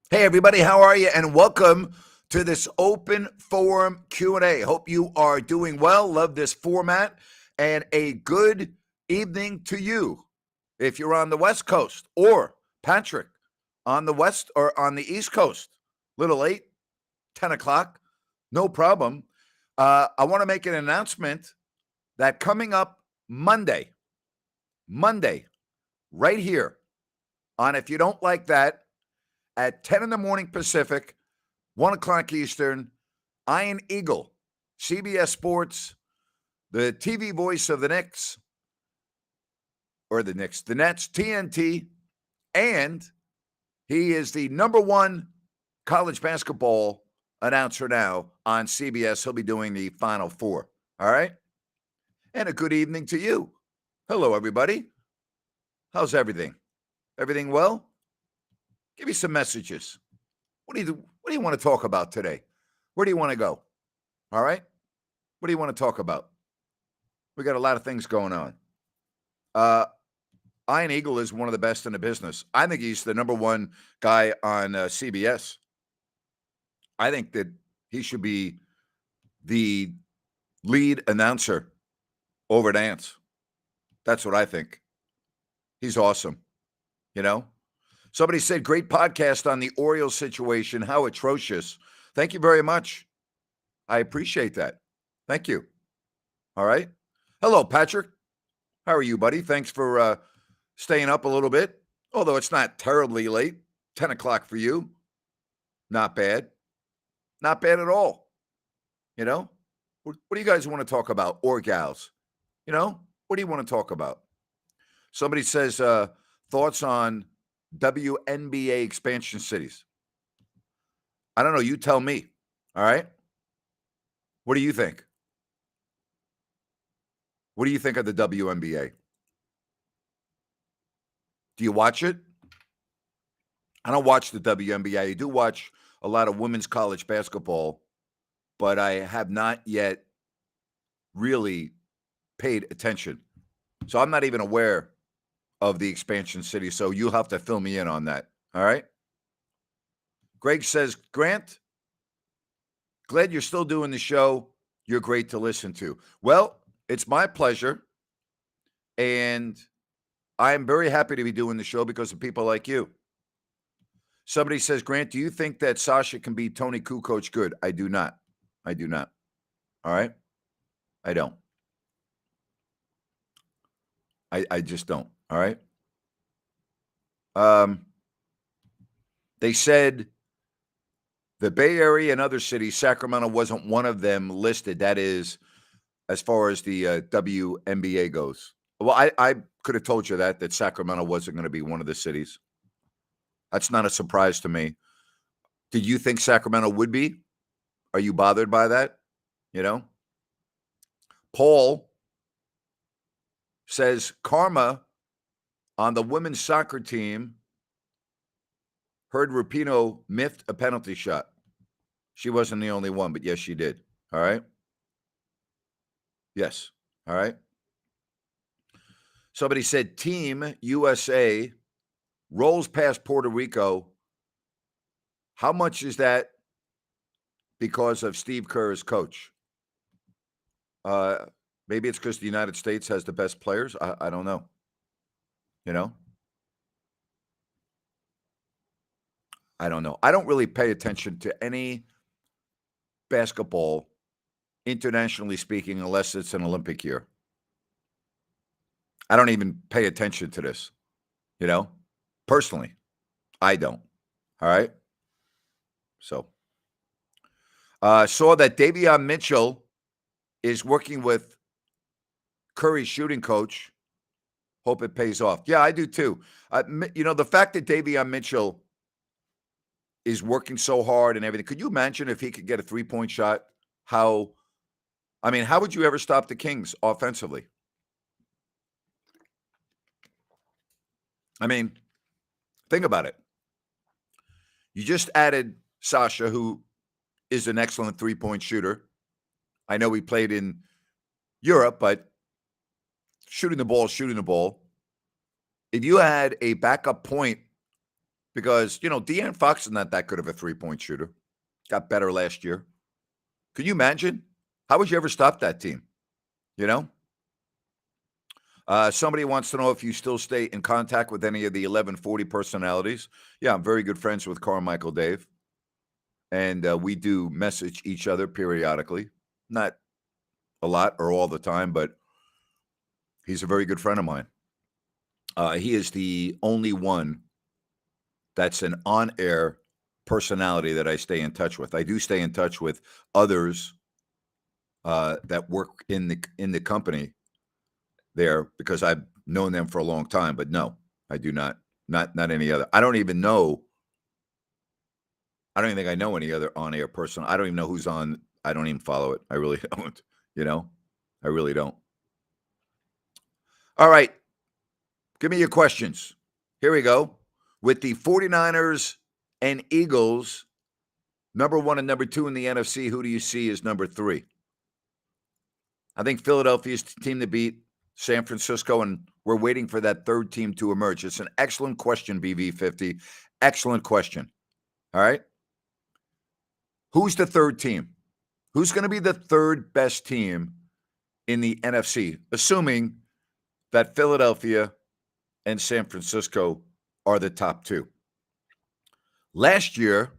Hey everybody, how are you? And welcome to this open forum Q&A. Hope you are doing well. Love this format and a good evening to you. If you're on the West Coast or Patrick on the West or on the East Coast, little late, 10 o'clock, no problem. I want to make an announcement that coming up Monday, right here on If You Don't Like That at 10 in the morning Pacific, 1 o'clock Eastern, Iron Eagle, CBS Sports, the TV voice of the Knicks, the Nets, TNT, and he is the number one college basketball announcer now on CBS. He'll be doing the Final Four. All right? And a good evening to you. Hello, everybody. How's everything? Everything well? Give me some messages. What do you want to talk about today? Where do you want to go? All right? What do you want to talk about? We got a lot of things going on. Iron Eagle is one of the best in the business. I think he's the number one guy on CBS. I think that he should be the lead announcer over Dance. That's what I think. He's awesome. You know? Somebody said, great podcast on the Orioles situation. How atrocious. Thank you very much. I appreciate that. Thank you. All right. Hello, Patrick. How are you, buddy? Thanks for staying up a little bit, although it's not terribly late. 10 o'clock for you. Not bad. Not bad at all. You know? What do you guys want to talk about? Or gals? You know? What do you want to talk about? Somebody says, thoughts on WNBA expansion cities. I don't know. You tell me. All right? What do you think? What do you think of the WNBA? Do you watch it? I don't watch the WNBA. I do watch a lot of women's college basketball, but I have not yet really paid attention. So I'm not even aware of the expansion city. So you'll have to fill me in on that. All right? Greg says, Grant, glad you're still doing the show. You're great to listen to. Well, it's my pleasure. And I am very happy to be doing the show because of people like you. Somebody says, Grant, do you think that Sasha can beat Tony Kukoc good? I do not. I do not. All right? I don't. I just don't. All right? They said the Bay Area and other cities, Sacramento wasn't one of them listed. That is, as far as the WNBA goes. Well, I could have told you that Sacramento wasn't going to be one of the cities. That's not a surprise to me. Did you think Sacramento would be? Are you bothered by that? You know? Paul says Karma on the women's soccer team heard Rapinoe miffed a penalty shot. She wasn't the only one, but yes, she did. All right? Yes. All right? Somebody said Team USA rolls past Puerto Rico. How much is that because of Steve Kerr as coach? Maybe it's because the United States has the best players. I don't know. You know? I don't know. I don't really pay attention to any basketball, internationally speaking, unless it's an Olympic year. I don't even pay attention to this, you know? Personally, I don't. All right? So, saw that Davion Mitchell is working with Curry's shooting coach. Hope it pays off. Yeah, I do too. You know, the fact that Davion Mitchell is working so hard and everything, could you imagine if he could get a three-point shot? How would you ever stop the Kings offensively? I mean, think about it. You just added Sasha, who is an excellent three-point shooter. I know he played in Europe, but shooting the ball. If you had a backup point because, De'Aaron Fox is not that good of a three-point shooter. Got better last year. Could you imagine? How would you ever stop that team? You know? Somebody wants to know if you still stay in contact with any of the 1140 personalities. Yeah, I'm very good friends with Carmichael Dave. And we do message each other periodically. Not a lot or all the time, but he's a very good friend of mine. He is the only one that's an on-air personality that I stay in touch with. I do stay in touch with others that work in the company there because I've known them for a long time. But no, I do not. Not any other. I don't even think I know any other on-air person. I don't even know who's on. I don't even follow it. I really don't. I really don't. All right. Give me your questions. Here we go. With the 49ers and Eagles, number 1 and number 2 in the NFC, who do you see as number 3? I think Philadelphia's the team to beat, San Francisco, and we're waiting for that third team to emerge. It's an excellent question, BV50. Excellent question. All right. Who's the third team? Who's going to be the third best team in the NFC, assuming that Philadelphia and San Francisco are the top 2? Last year,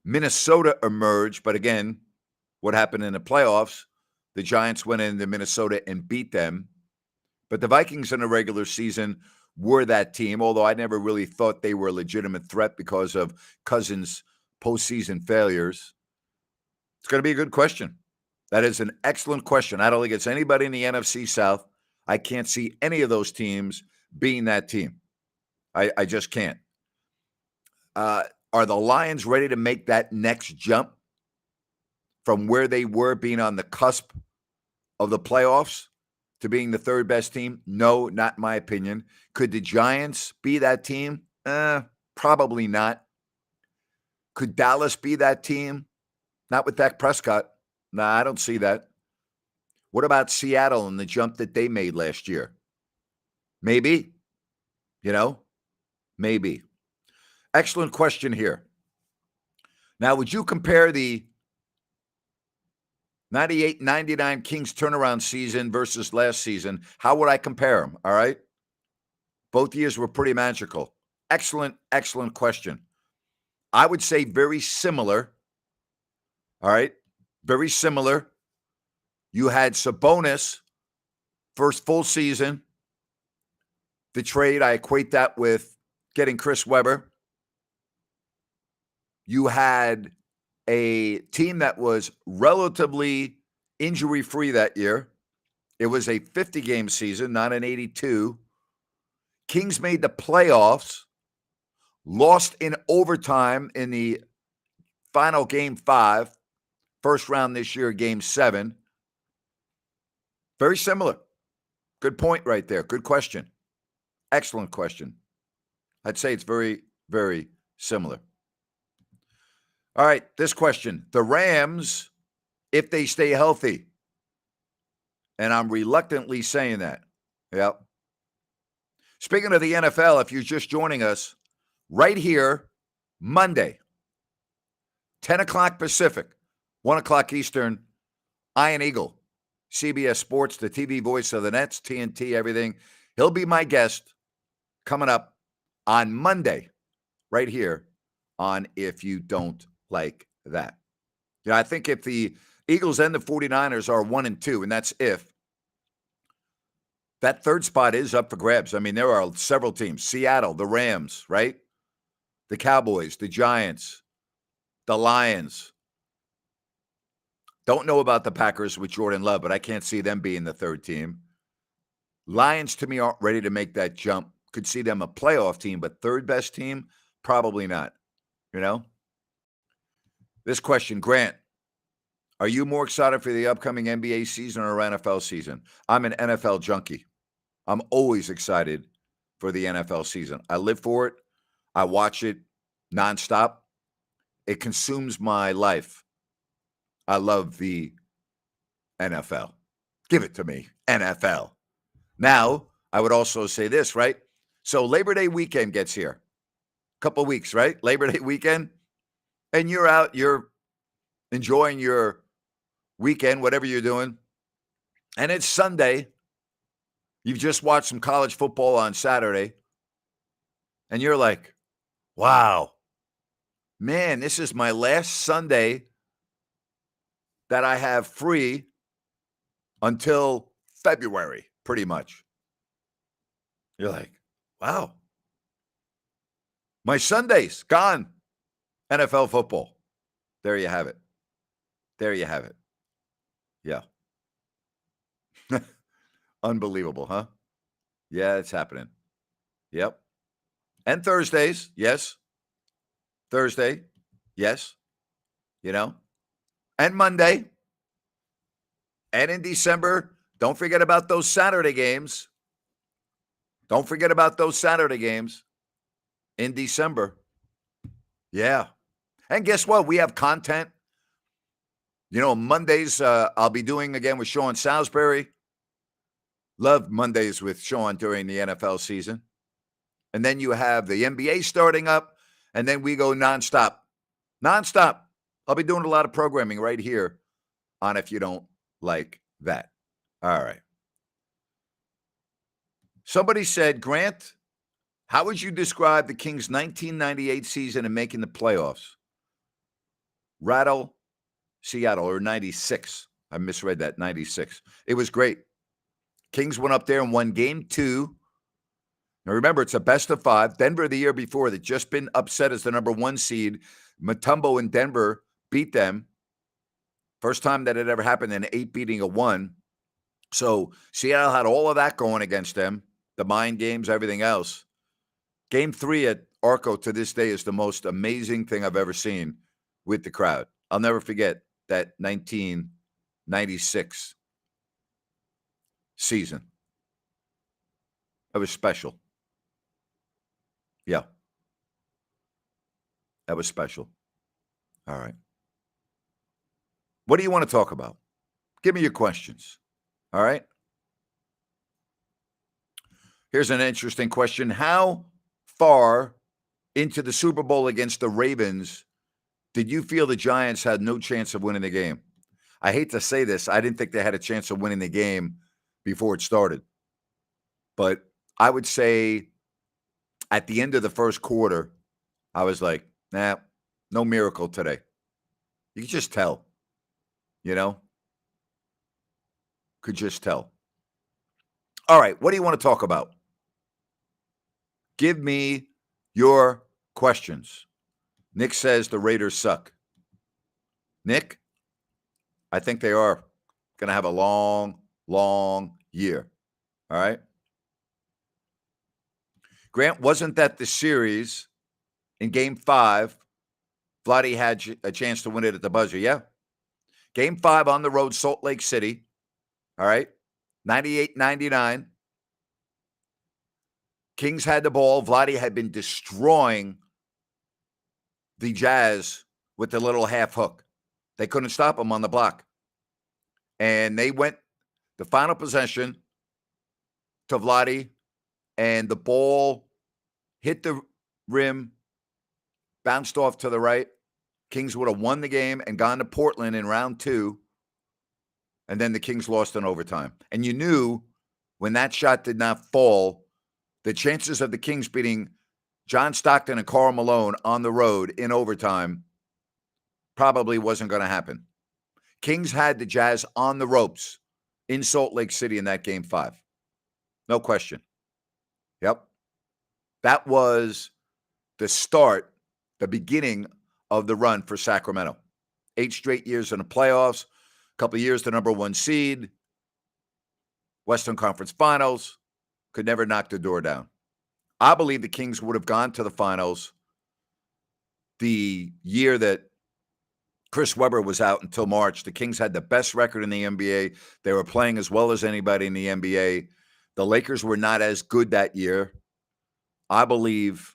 Minnesota emerged, but again, what happened in the playoffs? The Giants went into Minnesota and beat them. But the Vikings in the regular season were that team, although I never really thought they were a legitimate threat because of Cousins' postseason failures. It's going to be a good question. That is an excellent question. I don't think it's anybody in the NFC South. I can't see any of those teams being that team. I just can't. Are the Lions ready to make that next jump from where they were being on the cusp of the playoffs to being the third best team? No, not in my opinion. Could the Giants be that team? Probably not. Could Dallas be that team? Not with Dak Prescott. Nah, I don't see that. What about Seattle and the jump that they made last year? Maybe. Maybe. Excellent question here. Now, would you compare the 98-99 Kings turnaround season versus last season? How would I compare them? All right. Both years were pretty magical. Excellent, excellent question. I would say very similar. All right. Very similar. You had Sabonis, first full season. The trade, I equate that with getting Chris Webber. You had a team that was relatively injury-free that year. It was a 50-game season, not an 82. Kings made the playoffs, lost in overtime in the final game 5, first round this year, game 7. Very similar. Good point right there. Good question. Excellent question. I'd say it's very, very similar. All right, this question. The Rams, if they stay healthy, and I'm reluctantly saying that. Yep. Speaking of the NFL, if you're just joining us, right here, Monday, 10 o'clock Pacific, 1 o'clock Eastern, Ian Eagle, CBS Sports, the TV voice of the Nets, TNT, everything. He'll be my guest coming up on Monday, right here on If You Don't Like That. I think if the Eagles and the 49ers are 1 and 2, and that's if, that third spot is up for grabs. I mean, there are several teams. Seattle, the Rams, right? The Cowboys, the Giants, the Lions. Don't know about the Packers with Jordan Love, but I can't see them being the third team. Lions, to me, aren't ready to make that jump. Could see them a playoff team, but third best team? Probably not. This question, Grant, are you more excited for the upcoming NBA season or NFL season? I'm an NFL junkie. I'm always excited for the NFL season. I live for it. I watch it nonstop. It consumes my life. I love the NFL. Give it to me, NFL. Now, I would also say this, right? So Labor Day weekend gets here. couple of weeks, right? Labor Day weekend. And you're out, you're enjoying your weekend, whatever you're doing. And it's Sunday. You've just watched some college football on Saturday. And you're like, wow, man, this is my last Sunday that I have free until February, pretty much. You're like, wow, my Sunday's gone. NFL football. There you have it. There you have it. Yeah. Unbelievable, huh? Yeah, it's happening. Yep. And Thursdays, yes. Thursday, yes. You know, and Monday. And in December, don't forget about those Saturday games. Don't forget about those Saturday games in December. Yeah. And guess what? We have content. You know, Mondays, I'll be doing again with Sean Salisbury. Love Mondays with Sean during the NFL season. And then you have the NBA starting up, and then we go nonstop. Nonstop. I'll be doing a lot of programming right here on If You Don't Like That. All right. Somebody said, Grant, how would you describe the Kings' 1998 season and making the playoffs? Rattle, Seattle, or 96. I misread that, 96. It was great. Kings went up there and won game 2. Now remember, it's a best of 5. Denver the year before, they'd just been upset as the number 1 seed. Mutombo in Denver beat them. First time that had ever happened, an 8 beating a 1. So Seattle had all of that going against them, the mind games, everything else. Game 3 at Arco to this day is the most amazing thing I've ever seen with the crowd. I'll never forget that 1996 season. It was special. Yeah. That was special. All right. What do you want to talk about? Give me your questions. All right. Here's an interesting question. How far into the Super Bowl against the Ravens did you feel the Giants had no chance of winning the game? I hate to say this. I didn't think they had a chance of winning the game before it started. But I would say at the end of the first quarter, I was like, nah, no miracle today. You could just tell, you know? Could just tell. All right, what do you want to talk about? Give me your questions. Nick says the Raiders suck. Nick, I think they are going to have a long, long year. All right. Grant, wasn't that the series in game 5? Vladdy had a chance to win it at the buzzer. Yeah. Game 5 on the road, Salt Lake City. All right. 98-99. Kings had the ball. Vladdy had been destroying the Jazz with the little half hook. They couldn't stop him on the block. And they went the final possession to Vladdy, and the ball hit the rim, bounced off to the right. Kings would have won the game and gone to Portland in round 2. And then the Kings lost in overtime. And you knew when that shot did not fall, the chances of the Kings beating John Stockton and Karl Malone on the road in overtime probably wasn't going to happen. Kings had the Jazz on the ropes in Salt Lake City in that game 5. No question. Yep. That was the start, the beginning of the run for Sacramento. 8 straight years in the playoffs, a couple of years the number 1 seed, Western Conference Finals, could never knock the door down. I believe the Kings would have gone to the finals the year that Chris Webber was out until March. The Kings had the best record in the NBA. They were playing as well as anybody in the NBA. The Lakers were not as good that year. I believe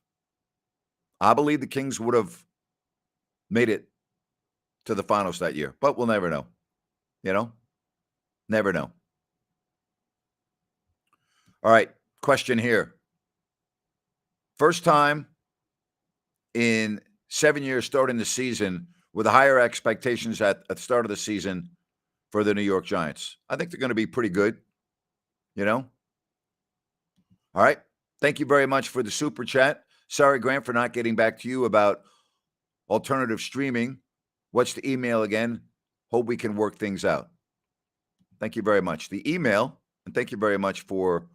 the Kings would have made it to the finals that year, but we'll never know. You know? Never know. All right, question here. First time in 7 years starting the season with higher expectations at the start of the season for the New York Giants. I think they're going to be pretty good, you know? All right. Thank you very much for the super chat. Sorry, Grant, for not getting back to you about alternative streaming. What's the email again? Hope we can work things out. Thank you very much. The email, and thank you very much for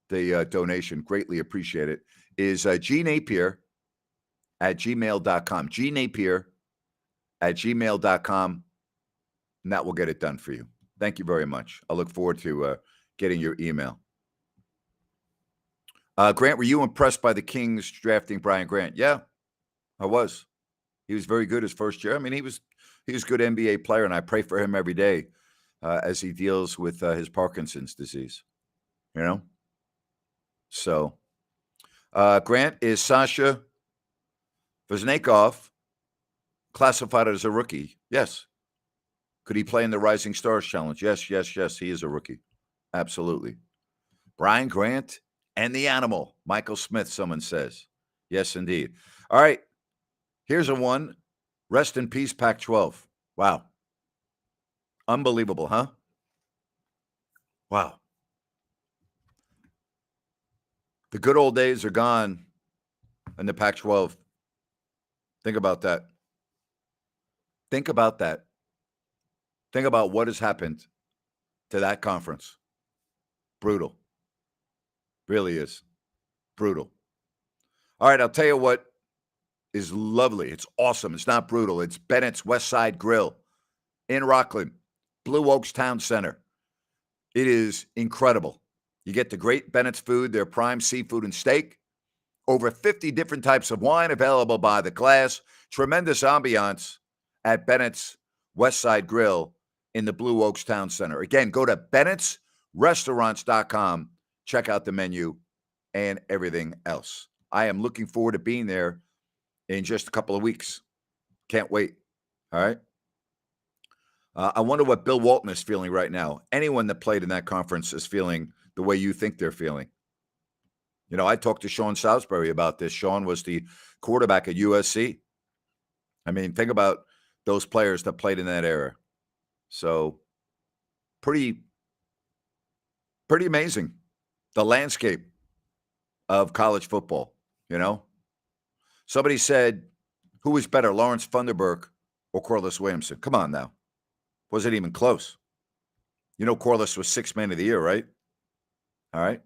the donation. Greatly appreciate it, is gnapier@gmail.com. gnapier@gmail.com, and that will get it done for you. Thank you very much. I look forward to getting your email. Grant, were you impressed by the Kings drafting Brian Grant? Yeah, I was. He was very good his first year. I mean, he was a good NBA player, and I pray for him every day as he deals with his Parkinson's disease. You know? So, Grant, is Sasha Veznakov classified as a rookie? Yes. Could he play in the Rising Stars Challenge? Yes. He is a rookie. Absolutely. Brian Grant and the animal, Michael Smith, someone says. Yes, indeed. All right. Here's a one. Rest in peace, Pac-12. Wow. Unbelievable, huh? Wow. The good old days are gone in the Pac-12. Think about that. Think about that. Think about what has happened to that conference. Brutal. Really is. Brutal. All right, I'll tell you what is lovely. It's awesome. It's not brutal. It's Bennett's West Side Grill in Rockland, Blue Oaks Town Center. It is incredible. You get the great Bennett's food, their prime seafood and steak, over 50 different types of wine available by the glass, tremendous ambiance at Bennett's West Side Grill in the Blue Oaks Town Center. Again, go to Bennett'sRestaurants.com, check out the menu and everything else. I am looking forward to being there in just a couple of weeks. Can't wait. All right. I wonder what Bill Walton is feeling right now. Anyone that played in that conference is feeling the way you think they're feeling. You know, I talked to Sean Salisbury about this. Sean was the quarterback at USC. I mean, think about those players that played in that era. So pretty amazing, the landscape of college football, you know. Somebody said, who was better, Lawrence Funderburk or Corliss Williamson? Come on now. Wasn't even close. You know, Corliss was Sixth Man of the Year, right? All right.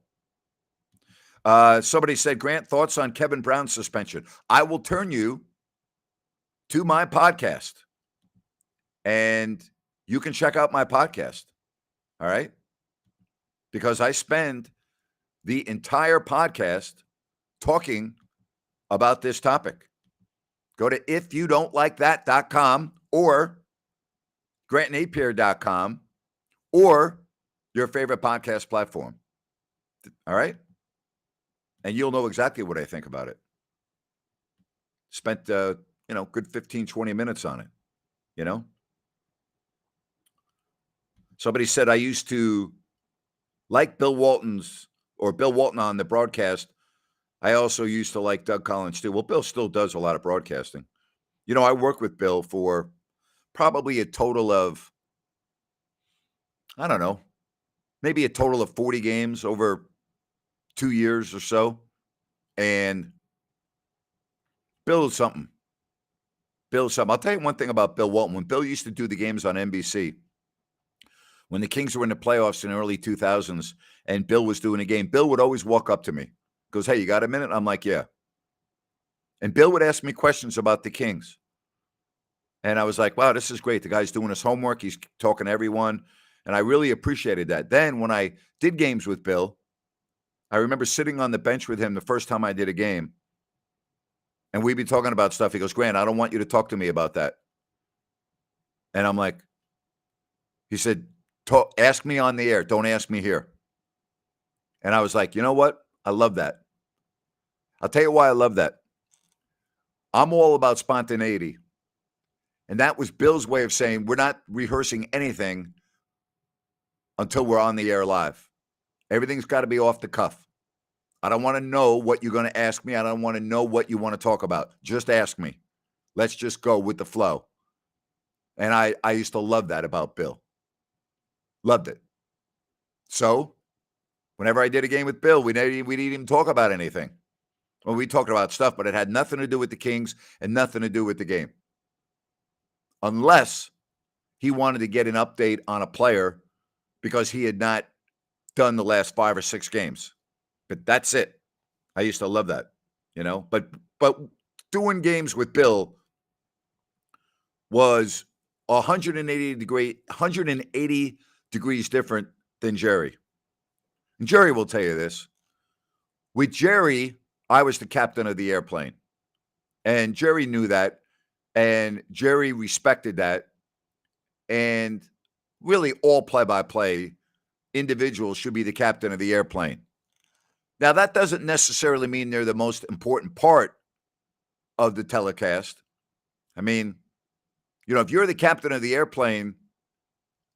Somebody said, Grant, thoughts on Kevin Brown's suspension? I will turn you to my podcast, and you can check out my podcast. All right. Because I spend the entire podcast talking about this topic. Go to ifyoudon'tlikethat.com or grantnapier.com or your favorite podcast platform. All right? And you'll know exactly what I think about it. Spent, good 15, 20 minutes on it, you know? Somebody said I used to like Bill Walton on the broadcast. I also used to like Doug Collins too. Well, Bill still does a lot of broadcasting. You know, I worked with Bill for probably a total of, I don't know, maybe a total of 40 games over 2 years or so. And Bill is something. I'll tell you one thing about Bill Walton. When Bill used to do the games on NBC, when the Kings were in the playoffs in the early 2000s and Bill was doing a game, Bill would always walk up to me. Goes, hey, you got a minute? I'm like, yeah. And Bill would ask me questions about the Kings. And I was like, wow, this is great. The guy's doing his homework. He's talking to everyone. And I really appreciated that. Then when I did games with Bill, I remember sitting on the bench with him the first time I did a game. And we'd be talking about stuff. He goes, Grant, I don't want you to talk to me about that. And I'm like, he said, ask me on the air. Don't ask me here. And I was like, you know what? I love that. I'll tell you why I love that. I'm all about spontaneity. And that was Bill's way of saying we're not rehearsing anything until we're on the air live. Everything's got to be off the cuff. I don't want to know what you're going to ask me. I don't want to know what you want to talk about. Just ask me. Let's just go with the flow. And I used to love that about Bill. Loved it. So whenever I did a game with Bill, we didn't even talk about anything. Well, we talked about stuff, but it had nothing to do with the Kings and nothing to do with the game. Unless he wanted to get an update on a player because he had not done the last 5 or 6 games. But that's it. I used to love that, But doing games with Bill was 180 degrees different than Jerry. And Jerry will tell you this. With Jerry, I was the captain of the airplane. And Jerry knew that. And Jerry respected that. And really, all play-by-play individuals should be the captain of the airplane. Now, that doesn't necessarily mean they're the most important part of the telecast. I mean, if you're the captain of the airplane,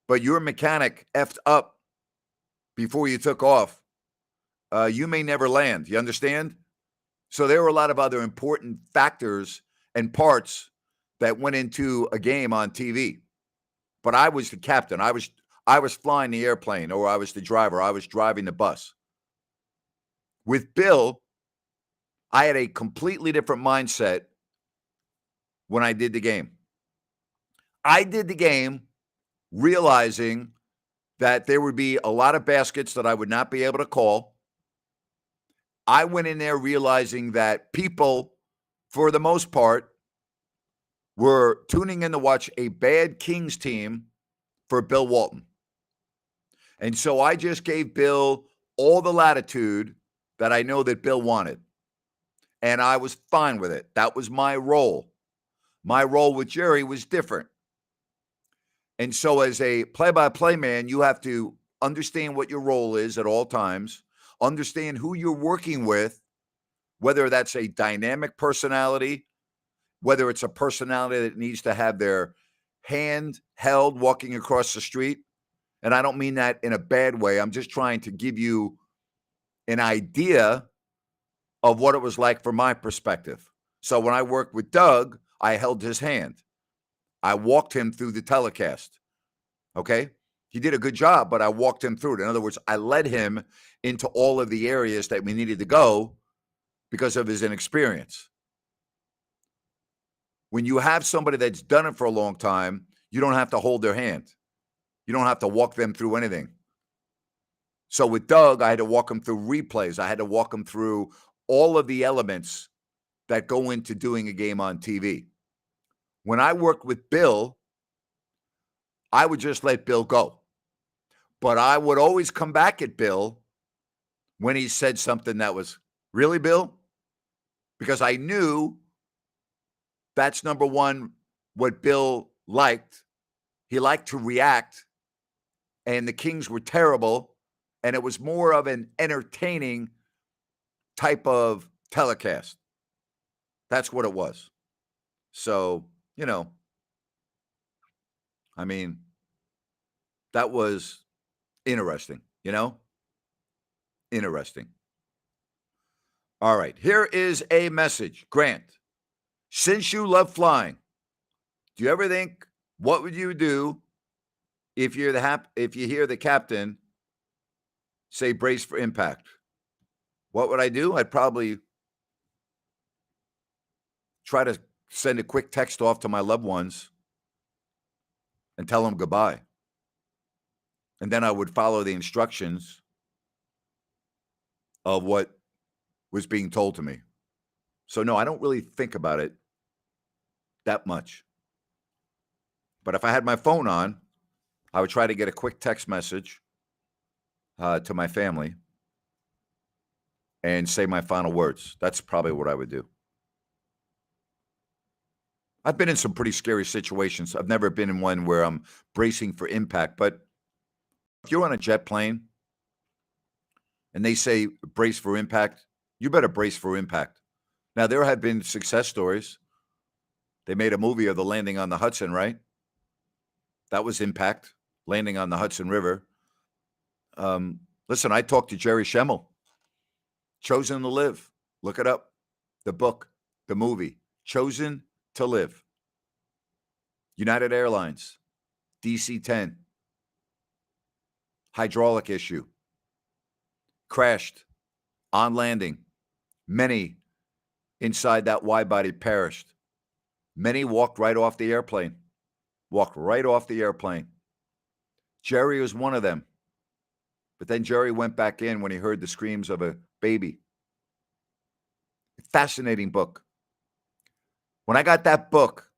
but your mechanic effed up before you took off, you may never land. You understand? So there were a lot of other important factors and parts that went into a game on TV. But I was the captain. I was flying the airplane, or I was the driver. I was driving the bus. With Bill, I had a completely different mindset when I did the game. I did the game realizing that there would be a lot of baskets that I would not be able to call. I went in there realizing that people, for the most part, were tuning in to watch a bad Kings team for Bill Walton. And so I just gave Bill all the latitude that I know that Bill wanted. And I was fine with it. That was my role. My role with Jerry was different. And so as a play-by-play man, you have to understand what your role is at all times, understand who you're working with, whether that's a dynamic personality, whether it's a personality that needs to have their hand held walking across the street. And I don't mean that in a bad way. I'm just trying to give you an idea of what it was like from my perspective. So when I worked with Doug, I held his hand. I walked him through the telecast. Okay? He did a good job, but I walked him through it. In other words, I led him into all of the areas that we needed to go because of his inexperience. When you have somebody that's done it for a long time, you don't have to hold their hand. You don't have to walk them through anything. So with Doug, I had to walk him through replays. I had to walk him through all of the elements that go into doing a game on TV. When I worked with Bill, I would just let Bill go. But I would always come back at Bill when he said something that was, really, Bill? Because I knew that's number one, what Bill liked. He liked to react, and the Kings were terrible, and it was more of an entertaining type of telecast. That's what it was. So, I mean, that was interesting, Interesting. All right, here is a message. Grant, since you love flying, do you ever think, what would you do if you hear the captain say brace for impact? What would I do? I'd probably try to send a quick text off to my loved ones and tell them goodbye. And then I would follow the instructions of what was being told to me. So no, I don't really think about it that much. But if I had my phone on, I would try to get a quick text message to my family and say my final words. That's probably what I would do. I've been in some pretty scary situations. I've never been in one where I'm bracing for impact. But if you're on a jet plane and they say brace for impact, you better brace for impact. Now, there have been success stories. They made a movie of the landing on the Hudson, right? That was impact, landing on the Hudson River. Listen, I talked to Jerry Schemmel. Chosen to Live. Look it up. The book, the movie, Chosen to Live. United Airlines, DC-10, hydraulic issue, crashed on landing. Many inside that wide body perished. Many walked right off the airplane. Walked right off the airplane. Jerry was one of them. But then Jerry went back in when he heard the screams of a baby. Fascinating book. When I got that book,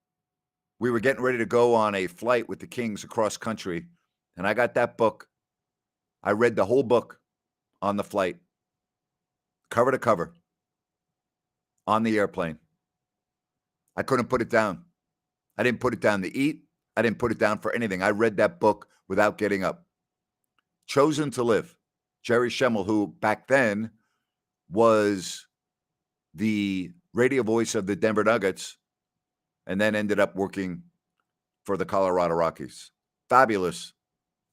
we were getting ready to go on a flight with the Kings across country. And I got that book. I read the whole book on the flight, cover to cover, on the airplane. I couldn't put it down. I didn't put it down to eat. I didn't put it down for anything. I read that book without getting up. Chosen to Live. Jerry Schemmel, who back then was the radio voice of the Denver Nuggets and then ended up working for the Colorado Rockies. Fabulous,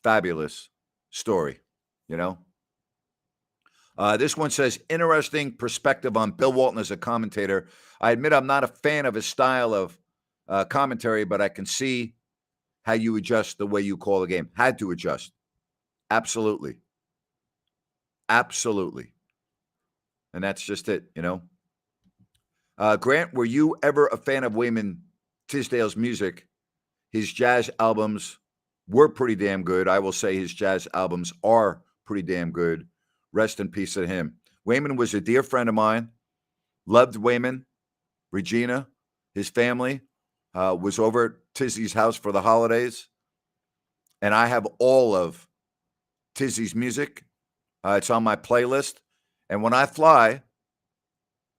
fabulous story, you know? This one says, interesting perspective on Bill Walton as a commentator. I admit I'm not a fan of his style of commentary, but I can see how you adjust the way you call the game. Had to adjust. Absolutely. Absolutely. And that's just it, you know. Grant, were you ever a fan of Wayman Tisdale's music? His jazz albums were pretty damn good. I will say his jazz albums are pretty damn good. Rest in peace to him. Wayman was a dear friend of mine. Loved Wayman. Regina, his family, was over at Tizzy's house for the holidays. And I have all of Tizzy's music. It's on my playlist. And when I fly,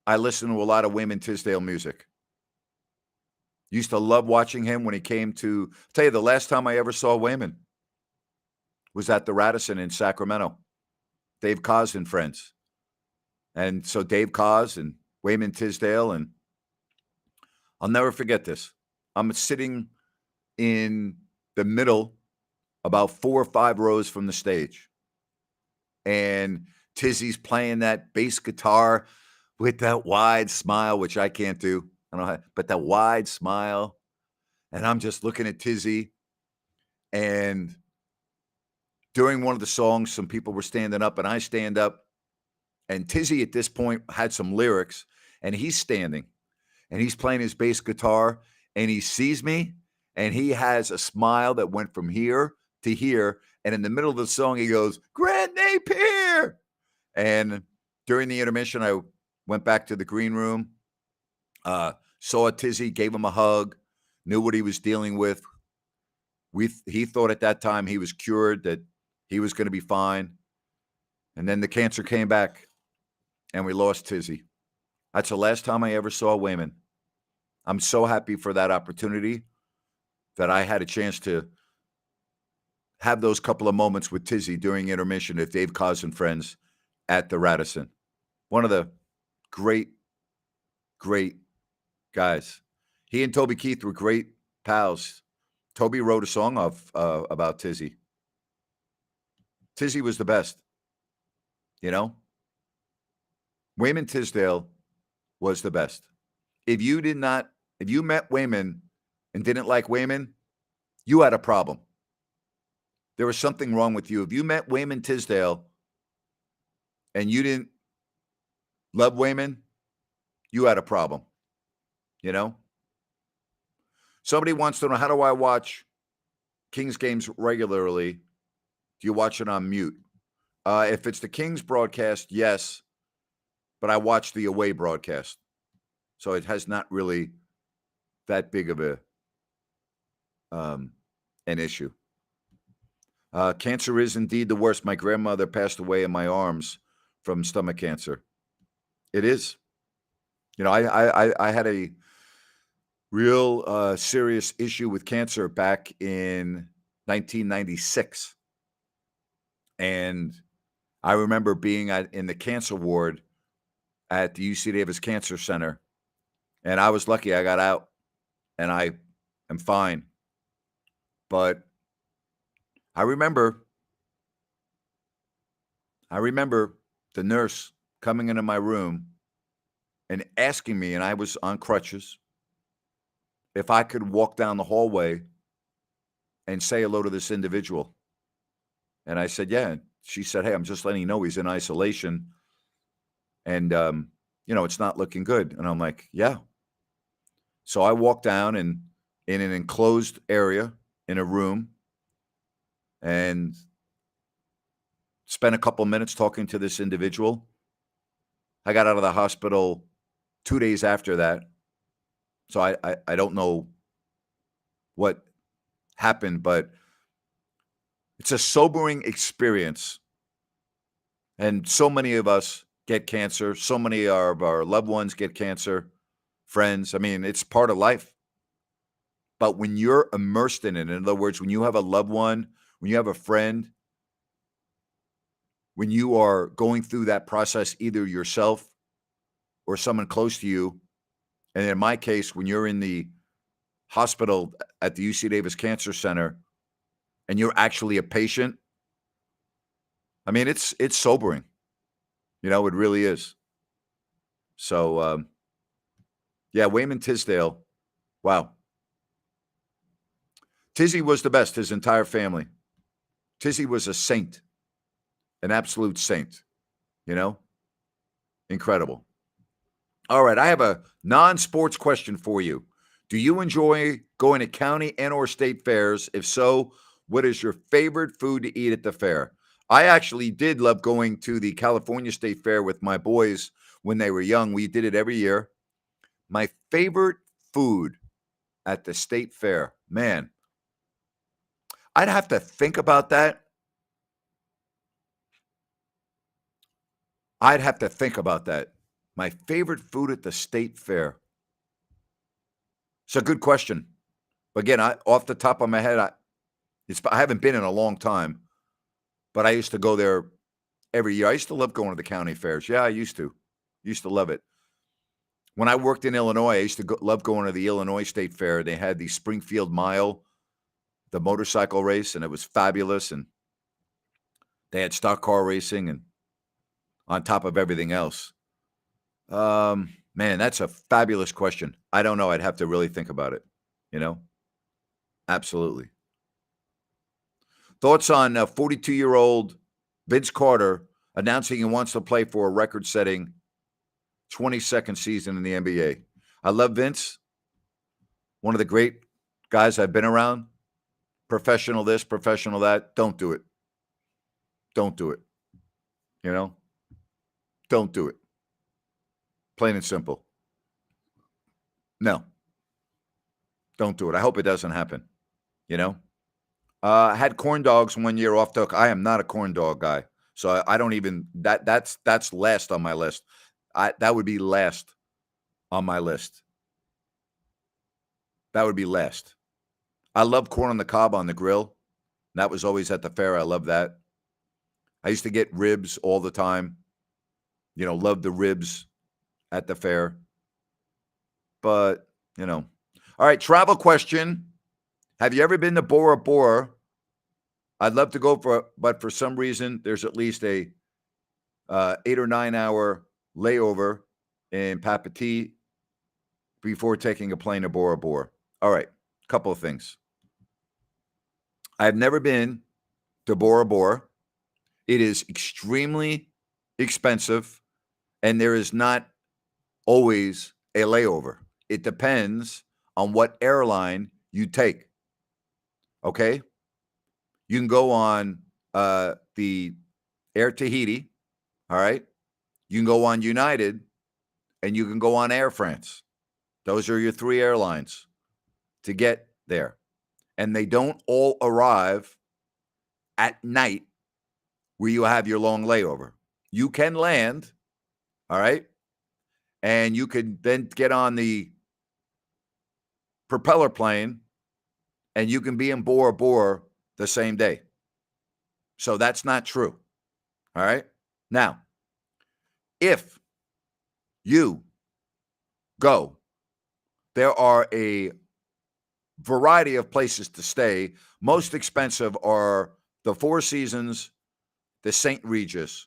I listen to a lot of Wayman Tisdale music. Used to love watching him when he came to, I'll tell you, the last time I ever saw Wayman was at the Radisson in Sacramento. Dave Koz and friends. And so Dave Koz and Wayman Tisdale, and I'll never forget this. I'm sitting in the middle, about 4 or 5 rows from the stage. And Tizzy's playing that bass guitar with that wide smile, which I can't do. I don't know how, but that wide smile. And I'm just looking at Tizzy. And during one of the songs, some people were standing up, and I stand up. And Tizzy at this point had some lyrics, and he's standing, and he's playing his bass guitar, and he sees me, and he has a smile that went from here to here. And in the middle of the song, he goes, Grant Napier. And during the intermission, I went back to the green room, saw Tizzy, gave him a hug, knew what he was dealing with. He thought at that time he was cured, that he was going to be fine. And then the cancer came back, and we lost Tizzy. That's the last time I ever saw Wayman. I'm so happy for that opportunity that I had a chance to have those couple of moments with Tizzy during intermission at Dave Koz and friends at the Radisson. One of the great, great guys. He and Toby Keith were great pals. Toby wrote a song about Tizzy. Tizzy was the best, you know? Wayman Tisdale was the best. If you met Wayman and didn't like Wayman, you had a problem. There was something wrong with you. If you met Wayman Tisdale and you didn't love Wayman, you had a problem, you know? Somebody wants to know, how do I watch Kings games regularly? Do you watch it on mute? If it's the Kings broadcast, yes, but I watch the away broadcast. So it has not really that big of an issue. Cancer is indeed the worst. My grandmother passed away in my arms from stomach cancer. It is. You know, I had a real serious issue with cancer back in 1996. And I remember being in the cancer ward at the UC Davis Cancer Center. And I was lucky I got out, and I am fine. But I remember the nurse coming into my room and asking me, and I was on crutches, if I could walk down the hallway and say hello to this individual. And I said, yeah. And she said, hey, I'm just letting you know he's in isolation. And, it's not looking good. And I'm like, yeah. So I walked down and in an enclosed area in a room and spent a couple minutes talking to this individual. I got out of the hospital 2 days after that. So I don't know what happened, but it's a sobering experience. And so many of us get cancer. So many of our loved ones get cancer, friends. I mean, it's part of life. But when you're immersed in it, in other words, when you have a loved one, when you have a friend, when you are going through that process, either yourself or someone close to you, and in my case, when you're in the hospital at the UC Davis Cancer Center and you're actually a patient, I mean, it's sobering. It really is. So, yeah, Wayman Tisdale. Wow. Tizzy was the best, his entire family. Tizzy was a saint, an absolute saint, incredible. All right, I have a non-sports question for you. Do you enjoy going to county and or state fairs? If so, what is your favorite food to eat at the fair? I actually did love going to the California State Fair with my boys when they were young. We did it every year. My favorite food at the state fair, man, I'd have to think about that. My favorite food at the state fair. It's a good question. But again, off the top of my head, I haven't been in a long time, but I used to go there every year. I used to love going to the county fairs. Yeah, I used to love it. When I worked in Illinois, I used to love going to the Illinois State Fair. They had the Springfield Mile, the motorcycle race, and it was fabulous. And they had stock car racing and on top of everything else. Man, that's a fabulous question. I don't know. I'd have to really think about it, Absolutely. Thoughts on 42-year-old Vince Carter announcing he wants to play for a record-setting 22nd season in the NBA. I love Vince. One of the great guys I've been around. Professional this, professional that. Don't do it. Don't do it. Don't do it. Plain and simple. No. Don't do it. I hope it doesn't happen. I had corn dogs 1 year off the hook. I am not a corn dog guy. So I don't even that's last on my list. That would be last on my list. That would be last. I love corn on the cob on the grill. That was always at the fair. I love that. I used to get ribs all the time. Love the ribs at the fair. But, All right, travel question. Have you ever been to Bora Bora? I'd love to go but for some reason, there's at least a 8 or 9 hour layover in Papeete before taking a plane to Bora Bora. All right, couple of things. I've never been to Bora Bora. It is extremely expensive, and there is not always a layover. It depends on what airline you take. Okay? You can go on the Air Tahiti, all right? You can go on United, and you can go on Air France. Those are your 3 airlines to get there. And they don't all arrive at night where you have your long layover. You can land, all right? And you can then get on the propeller plane, and you can be in Bora Bora the same day. So that's not true, all right? Now, if you go, there are a variety of places to stay. Most expensive are the Four Seasons, the St. Regis,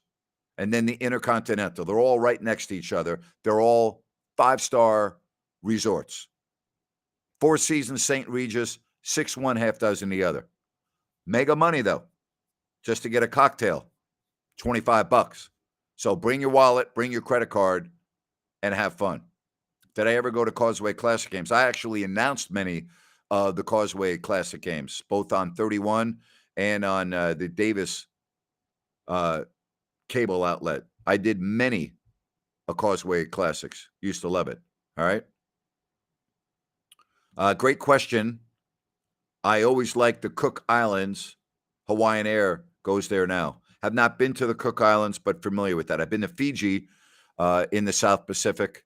and then the Intercontinental. They're all right next to each other. They're all 5-star resorts. Four Seasons St. Regis, 6 one, half dozen the other. Mega money, though, just to get a cocktail, $25. So bring your wallet, bring your credit card, and have fun. Did I ever go to Causeway Classic games? I actually announced many of the Causeway Classic games, both on 31 and on the Davis cable outlet. I did many Causeway Classics. Used to love it. All right. Great question. I always like the Cook Islands. Hawaiian Air goes there now. Have not been to the Cook Islands, but familiar with that. I've been to Fiji in the South Pacific,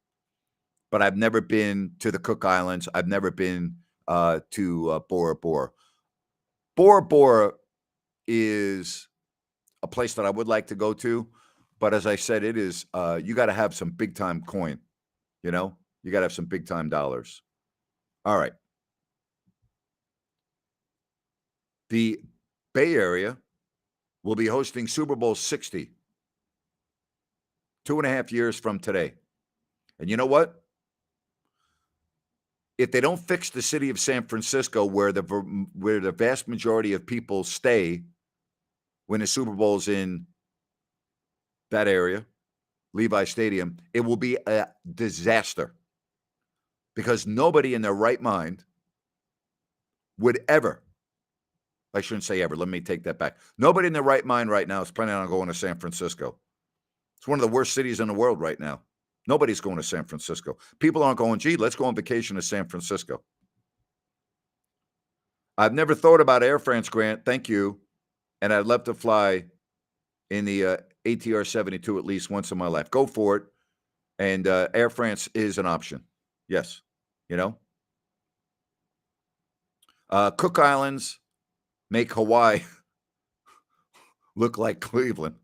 but I've never been to the Cook Islands. I've never been to Bora Bora. Bora Bora is a place that I would like to go to, but as I said, it is you got to have some big time coin. You know, you got to have some big time dollars. All right. The Bay Area will be hosting Super Bowl 60 2.5 years from today. And you know what? If they don't fix the city of San Francisco, where the vast majority of people stay when the Super Bowl's in that area, Levi Stadium, it will be a disaster. Because nobody in their right mind would ever, I shouldn't say ever, let me take that back. Nobody in their right mind right now is planning on going to San Francisco. It's one of the worst cities in the world right now. Nobody's going to San Francisco. People aren't going, gee, let's go on vacation to San Francisco. I've never thought about Air France, Grant. Thank you. And I'd love to fly in the ATR 72 at least once in my life. Go for it. And Air France is an option. Yes. You know? Cook Islands make Hawaii look like Cleveland.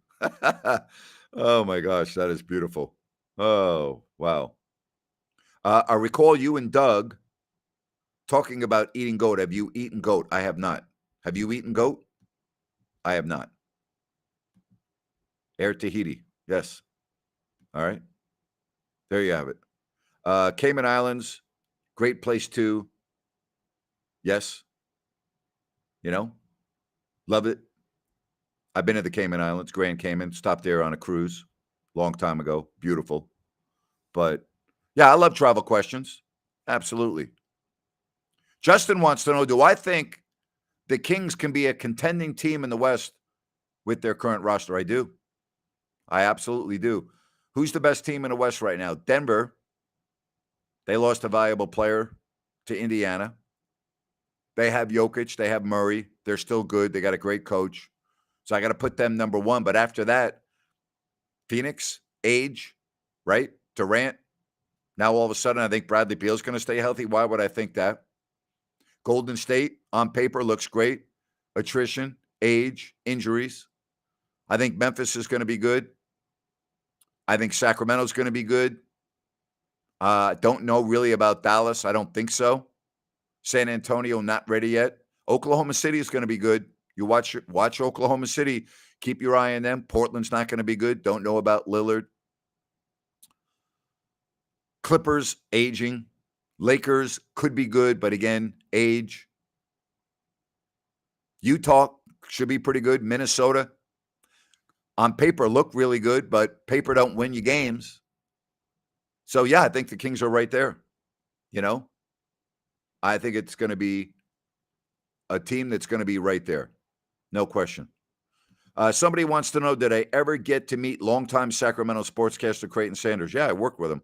Oh, my gosh. That is beautiful. Oh, wow. I recall you and Doug talking about eating goat. Have you eaten goat? I have not. Have you eaten goat? I have not. Air Tahiti. Yes. All right. There you have it. Cayman Islands, great place too. Yes. You know, love it. I've been to the Cayman Islands, Grand Cayman, stopped there on a cruise long time ago. Beautiful. But yeah, I love travel questions. Absolutely. Justin wants to know, do I think the Kings can be a contending team in the West with their current roster? I do. I absolutely do. Who's the best team in the West right now? Denver. They lost a valuable player to Indiana. They have Jokic. They have Murray. They're still good. They got a great coach. So I got to put them number one. But after that, Phoenix, age, right? Durant. Now all of a sudden, I think Bradley Beal's going to stay healthy. Why would I think that? Golden State, on paper, looks great. Attrition, age, injuries. I think Memphis is going to be good. I think Sacramento's going to be good. Don't know really about Dallas. I don't think so. San Antonio, not ready yet. Oklahoma City is going to be good. You watch Oklahoma City. Keep your eye on them. Portland's not going to be good. Don't know about Lillard. Clippers, aging. Lakers could be good, but again, age. Utah should be pretty good. Minnesota, on paper, look really good, but paper don't win you games. So, yeah, I think the Kings are right there. You know, I think it's going to be a team that's going to be right there. No question. Somebody wants to know, did I ever get to meet longtime Sacramento sportscaster Creighton Sanders? Yeah, I worked with him.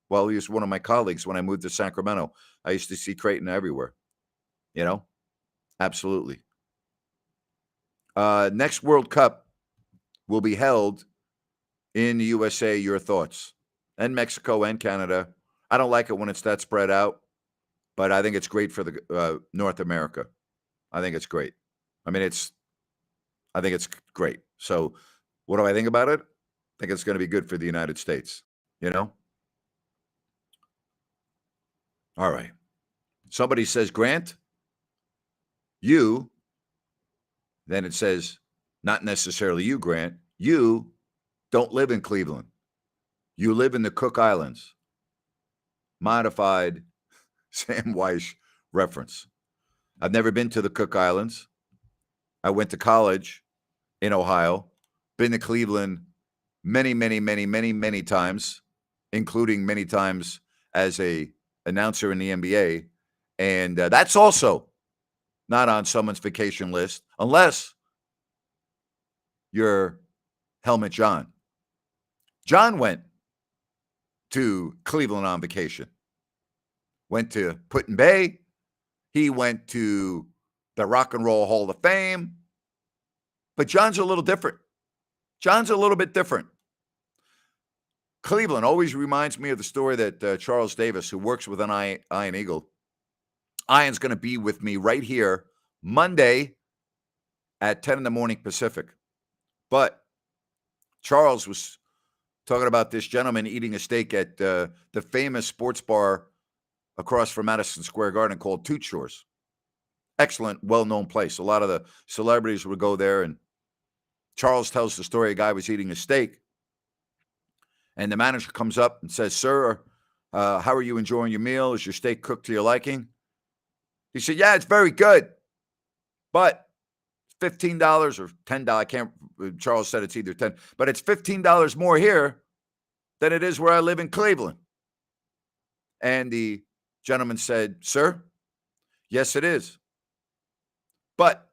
Well, he was one of my colleagues when I moved to Sacramento. I used to see Creighton everywhere. You know, absolutely. Next World Cup will be held in the USA. Your thoughts? And Mexico and Canada. I don't like it when it's that spread out, but I think it's great for the North America. I think it's great. I think it's great. So what do I think about it? I think it's going to be good for the United States, you know? All right. Somebody says, Grant, then it says, not necessarily you, Grant, you don't live in Cleveland. You live in the Cook Islands. Modified Sam Weiss reference. I've never been to the Cook Islands. I went to college in Ohio. Been to Cleveland many, many, many, many, many times, including many times as a announcer in the NBA. And that's also not on someone's vacation list, unless you're Helmet John. John went to Cleveland on vacation. Went to Put in Bay. He went to the Rock and Roll Hall of Fame. But John's a little different. John's a little bit different. Cleveland always reminds me of the story that Charles Davis, who works with an Iron Eagle, Iron's going to be with me right here Monday at 10 in the morning Pacific. But Charles was talking about this gentleman eating a steak at the famous sports bar across from Madison Square Garden called Toot Shores. Excellent, well-known place. A lot of the celebrities would go there, and Charles tells the story. A guy was eating a steak, and the manager comes up and says, "Sir, how are you enjoying your meal? Is your steak cooked to your liking?" He said, "Yeah, it's very good, but $15 or $10. I can't. Charles said it's either 10, but it's $15 more here than it is where I live in Cleveland." And the gentleman said, "Sir, yes, it is. But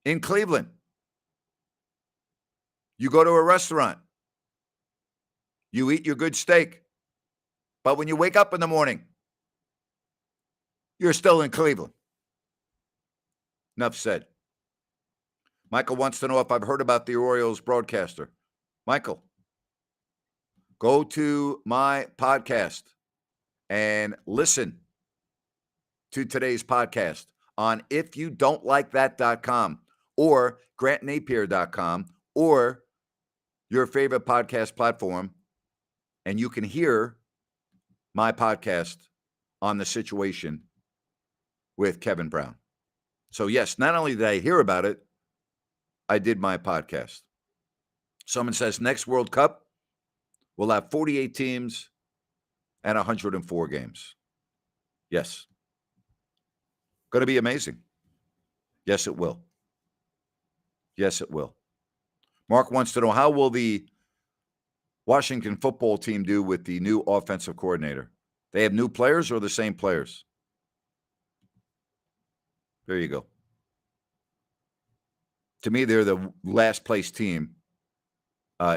in Cleveland, you go to a restaurant, you eat your good steak, but when you wake up in the morning, you're still in Cleveland." Enough said. Michael wants to know if I've heard about the Orioles broadcaster. Michael, go to my podcast and listen to today's podcast on ifyoudon'tlikethat.com or grantnapier.com or your favorite podcast platform, and you can hear my podcast on the situation with Kevin Brown. So yes, not only did I hear about it, I did my podcast. Someone says next World Cup we'll have 48 teams and 104 games. Yes. Going to be amazing. Yes, it will. Yes, it will. Mark wants to know, how will the Washington football team do with the new offensive coordinator? They have new players or the same players? There you go. To me, they're the last place team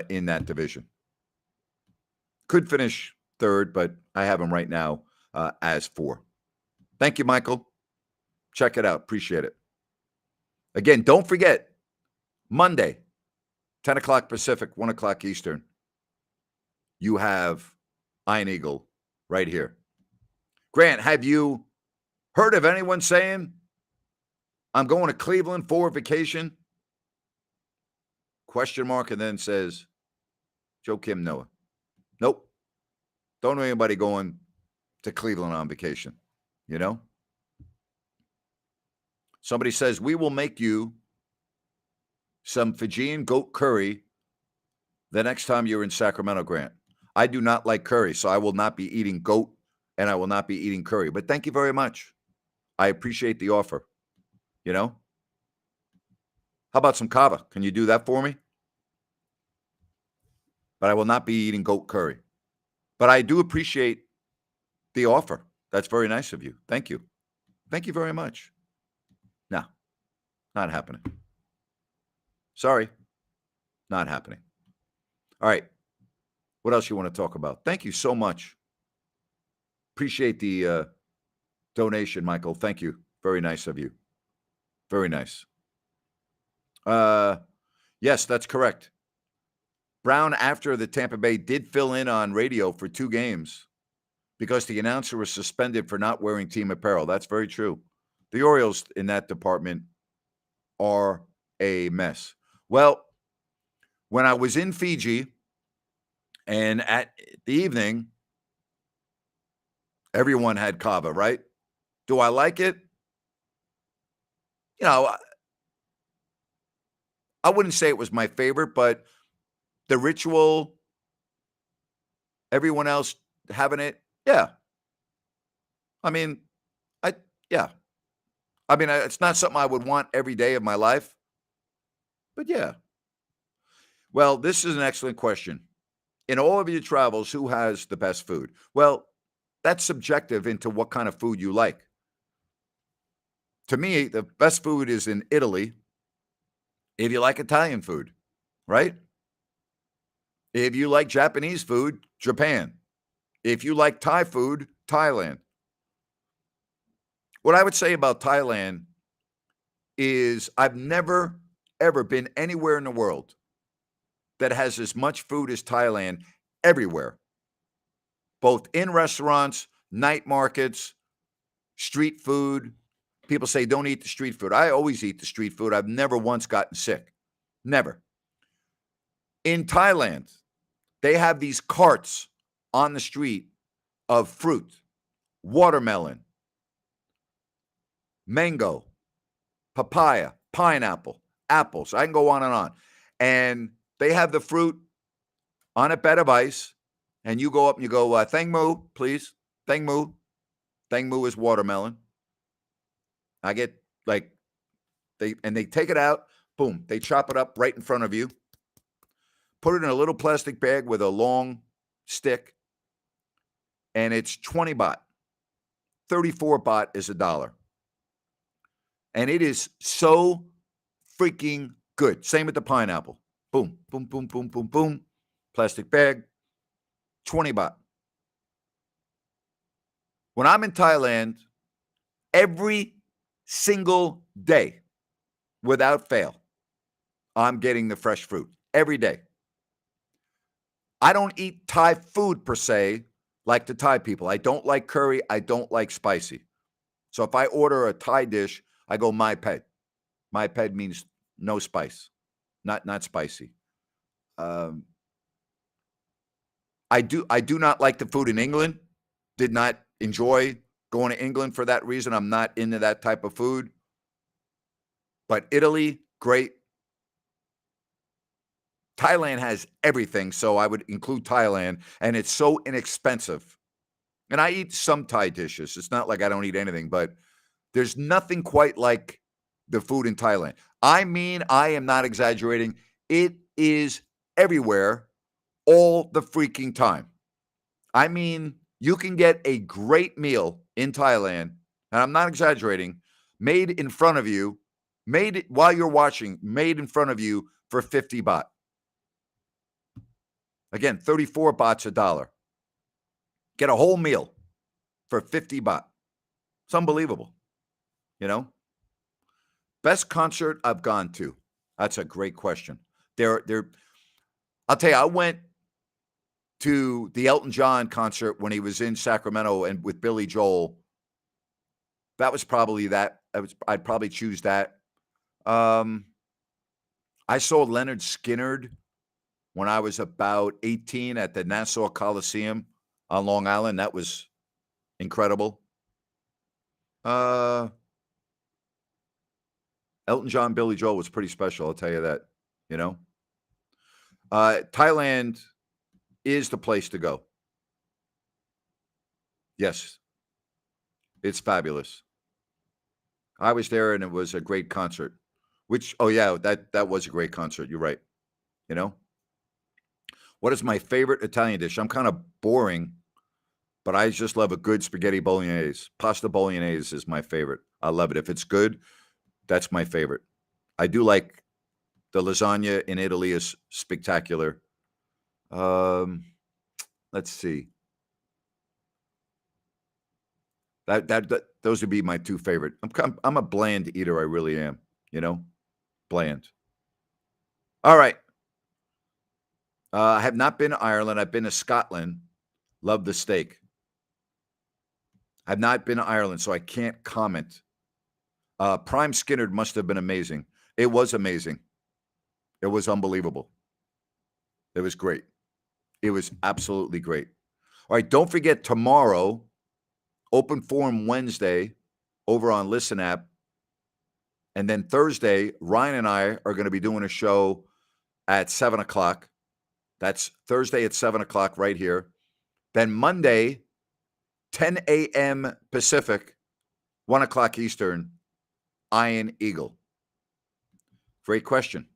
in that division. Could finish third, but I have them right now as 4. Thank you, Michael. Check it out. Appreciate it. Again, don't forget, Monday, 10 o'clock Pacific, 1 o'clock Eastern, you have Iron Eagle right here. Grant, have you heard of anyone saying, "I'm going to Cleveland for vacation"? Question mark, and then says, Joe Kim Noah. Nope. Don't know anybody going to Cleveland on vacation, you know? Somebody says, "We will make you some Fijian goat curry the next time you're in Sacramento, Grant." I do not like curry, so I will not be eating goat and I will not be eating curry. But thank you very much. I appreciate the offer, you know? How about some kava? Can you do that for me? But I will not be eating goat curry. But I do appreciate the offer. That's very nice of you. Thank you. Thank you very much. No, not happening. Sorry, not happening. All right. What else you want to talk about? Thank you so much. Appreciate the donation, Michael. Thank you. Very nice of you. Very nice. Yes, that's correct. Brown, after the Tampa Bay, did fill in on radio for 2 games because the announcer was suspended for not wearing team apparel. That's very true. The Orioles in that department are a mess. Well, when I was in Fiji and at the evening, everyone had kava, right? Do I like it? You know, I wouldn't say it was my favorite, but the ritual, everyone else having it. Yeah. I mean, I yeah. I mean, it's not something I would want every day of my life, but yeah. Well, this is an excellent question. In all of your travels, who has the best food? Well, that's subjective into what kind of food you like. To me, the best food is in Italy if you like Italian food, right? If you like Japanese food, Japan. If you like Thai food, Thailand. What I would say about Thailand is I've never, ever been anywhere in the world that has as much food as Thailand everywhere, both in restaurants, night markets, street food. People say don't eat the street food. I always eat the street food. I've never once gotten sick. Never. In Thailand, they have these carts on the street of fruit, watermelon, mango, papaya, pineapple, apples. I can go on and on. And they have the fruit on a bed of ice, and you go up and you go, Thang Mu, please. Thang Mu. Thang Mu is watermelon. I get like, they take it out, boom, they chop it up right in front of you, put it in a little plastic bag with a long stick, and it's 20 baht. 34 baht is $1. And it is so freaking good. Same with the pineapple. Boom, boom, boom, boom, boom, boom. Plastic bag, 20 baht. When I'm in Thailand, every single day, without fail, I'm getting the fresh fruit every day. I don't eat Thai food per se like the Thai people. I don't like curry. I don't like spicy. So if I order a Thai dish, I go my pet. My pet means no spice, not spicy. I do not like the food in England. Did not enjoy going to England for that reason. I'm not into that type of food. But Italy, great. Thailand has everything, so I would include Thailand, and it's so inexpensive. And I eat some Thai dishes. It's not like I don't eat anything, but there's nothing quite like the food in Thailand. I mean, I am not exaggerating. It is everywhere all the freaking time. I mean, you can get a great meal in Thailand, and I'm not exaggerating, made in front of you, made while you're watching, made in front of you for 50 baht. Again, 34 baht's $1. Get a whole meal for 50 baht. It's unbelievable, you know? Best concert I've gone to. That's a great question. I'll tell you, I went to the Elton John concert when he was in Sacramento and with Billy Joel. That was probably that. I'd probably choose that. I saw Leonard Skinner when I was about 18 at the Nassau Coliseum on Long Island. That was incredible. Elton John, Billy Joel was pretty special, I'll tell you that, you know. Thailand is the place to go. Yes, it's fabulous. I was there and it was a great concert. That was a great concert. You're right. You know, what is my favorite Italian dish? I'm kind of boring, but I just love a good spaghetti bolognese. Pasta bolognese is my favorite. I love it. If it's good, that's my favorite. I do like the lasagna in Italy is spectacular. Let's see. Those would be my two favorite. I'm a bland eater. I really am. You know, bland. All right. I have not been to Ireland. I've been to Scotland. Love the steak. I've not been to Ireland, so I can't comment. Prime Skinner must have been amazing. It was amazing. It was unbelievable. It was great. It was absolutely great. All right, don't forget tomorrow, Open Forum Wednesday over on Listen App. And then Thursday, Ryan and I are going to be doing a show at 7 o'clock. That's Thursday at 7 o'clock right here. Then Monday, 10 a.m. Pacific, 1 o'clock Eastern, Iron Eagle. Great question.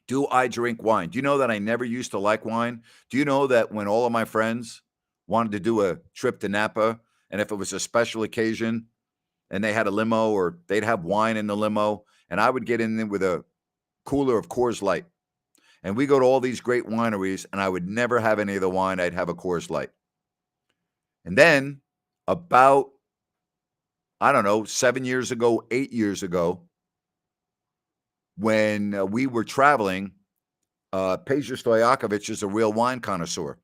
Do I drink wine? Do you know that I never used to like wine? Do you know that when all of my friends wanted to do a trip to Napa, and if it was a special occasion and they had a limo or they'd have wine in the limo, and I would get in there with a cooler of Coors Light, and we go to all these great wineries, and I would never have any of the wine. I'd have a Coors Light. And then about, I don't know, 7 years ago, 8 years ago, when we were traveling, Peja Stojakovic is a real wine connoisseur.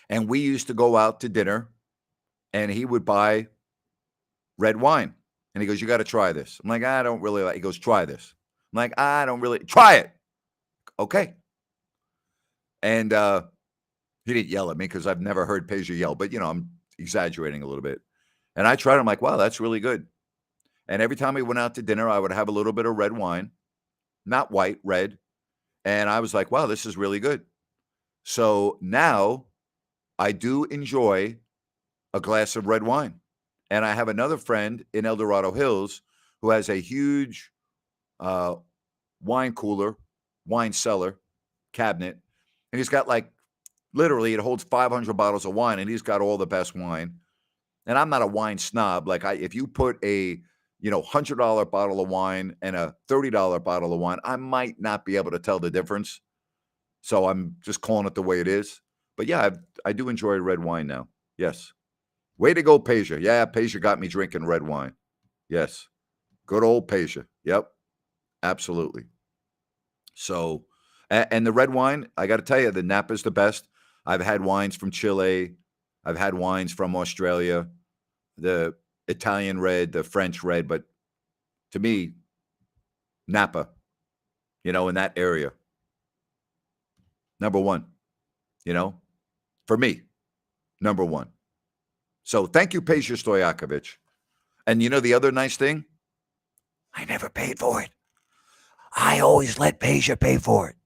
And we used to go out to dinner, and he would buy red wine. And he goes, you got to try this. I'm like, I don't really like it. He goes, try this. I'm like, I don't really, try it. Okay. And he didn't yell at me because I've never heard Peja yell, but, I'm exaggerating a little bit. And I tried it. I'm like, wow, that's really good. And every time we went out to dinner, I would have a little bit of red wine, not white, red. And I was like, wow, this is really good. So now I do enjoy a glass of red wine. And I have another friend in El Dorado Hills who has a huge wine cooler, wine cellar cabinet. And he's got literally it holds 500 bottles of wine, and he's got all the best wine. And I'm not a wine snob. If you put a $100 bottle of wine and a $30 bottle of wine, I might not be able to tell the difference. So I'm just calling it the way it is. But yeah, I do enjoy red wine now. Yes. Way to go, Peja. Yeah, Peja got me drinking red wine. Yes. Good old Peja. Yep. Absolutely. So, and the red wine, I got to tell you, the Napa's the best. I've had wines from Chile. I've had wines from Australia, the Italian red, the French red. But to me, Napa, in that area, number one, for me, number one. So thank you, Peja Stojakovic. And the other nice thing? I never paid for it. I always let Peja pay for it.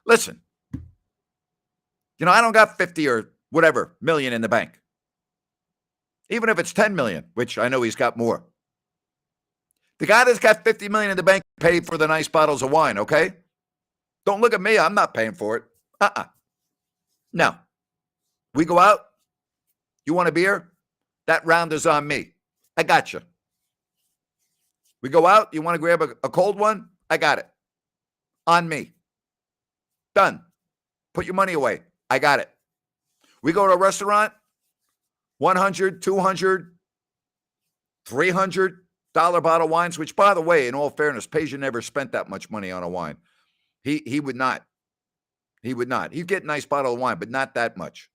Listen, I don't got 50 or whatever million in the bank. Even if it's 10 million, which I know he's got more. The guy that's got 50 million in the bank paid for the nice bottles of wine, okay? Don't look at me. I'm not paying for it. No. We go out. You want a beer? That round is on me. I got you. We go out. You want to grab a cold one? I got it. On me. Done. Put your money away. I got it. We go to a restaurant. $100, $200, $300 bottle wines, which, by the way, in all fairness, Peja never spent that much money on a wine. He would not. He would not. He'd get a nice bottle of wine, but not that much.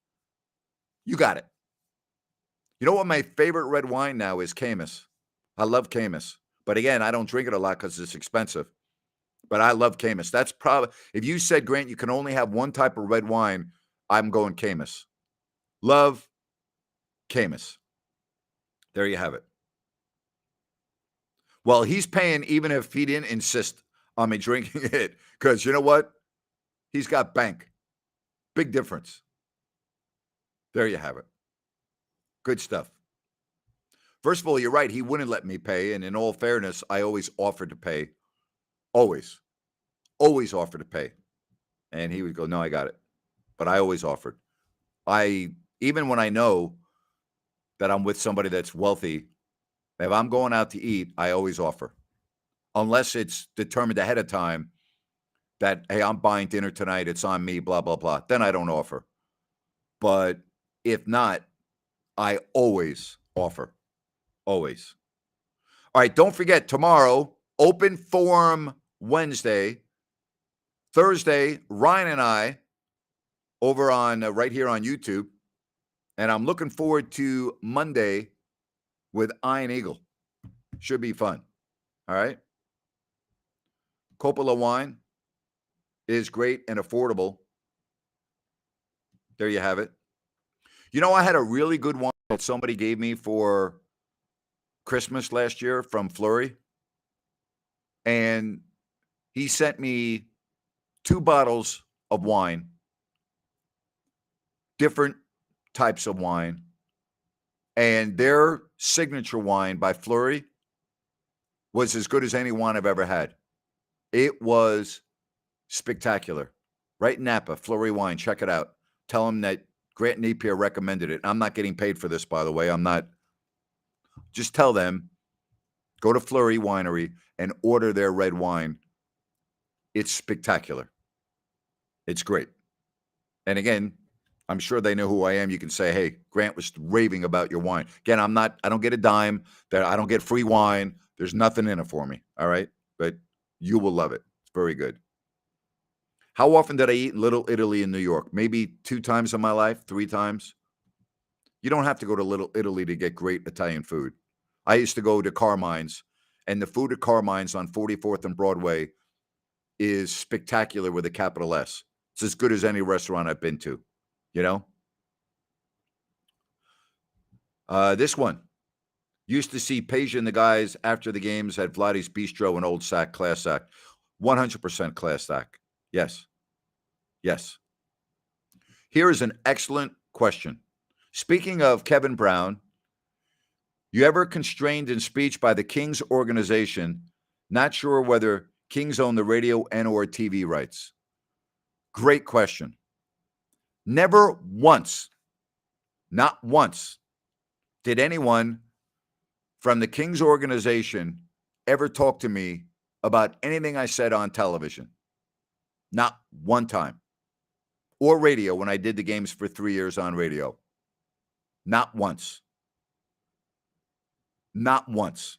You got it. You know what my favorite red wine now is? Camus. I love Camus. But again, I don't drink it a lot because it's expensive. But I love Camus. That's probably, if you said, Grant, you can only have one type of red wine, I'm going Camus. Love Camus. There you have it. Well, he's paying even if he didn't insist on me drinking it, because you know what? He's got bank. Big difference. There you have it. Good stuff. First of all, you're right. He wouldn't let me pay. And in all fairness, I always offered to pay. Always offered to pay. And he would go, no, I got it. But I always offered. Even when I know that I'm with somebody that's wealthy, if I'm going out to eat, I always offer. Unless it's determined ahead of time that, hey, I'm buying dinner tonight, it's on me, blah, blah, blah. Then I don't offer. But if not, I always offer. Always. All right, don't forget, tomorrow, Open Forum Wednesday. Thursday, Ryan and I over on right here on YouTube. And I'm looking forward to Monday with Iron Eagle. Should be fun. All right. Coppola wine is great and affordable. There you have it. I had a really good wine that somebody gave me for Christmas last year from Fleury. And he sent me 2 bottles of wine, different types of wine, and their signature wine by Fleury was as good as any wine I've ever had. It was spectacular. Right in Napa, Fleury Wine. Check it out. Tell them that Grant Napier recommended it. I'm not getting paid for this, by the way. I'm not. Just tell them, go to Fleury Winery and order their red wine. It's spectacular. It's great. And again, I'm sure they know who I am. You can say, hey, Grant was raving about your wine. Again, I don't get a dime. I don't get free wine. There's nothing in it for me. All right. But you will love it. It's very good. How often did I eat in Little Italy in New York? Maybe 2 times in my life, 3 times. You don't have to go to Little Italy to get great Italian food. I used to go to Carmine's, and the food at Carmine's on 44th and Broadway is spectacular with a capital S. It's as good as any restaurant I've been to, you know? This one. Used to see Peja and the guys after the games at Vladdy's Bistro in Old Sac, class act. 100% class act. Yes. Yes. Here is an excellent question. Speaking of Kevin Brown, you ever constrained in speech by the Kings organization, not sure whether Kings own the radio and or TV rights? Great question. Never once, not once, did anyone from the Kings organization ever talk to me about anything I said on television. Not one time. Or radio when I did the games for 3 years on radio. Not once. Not once.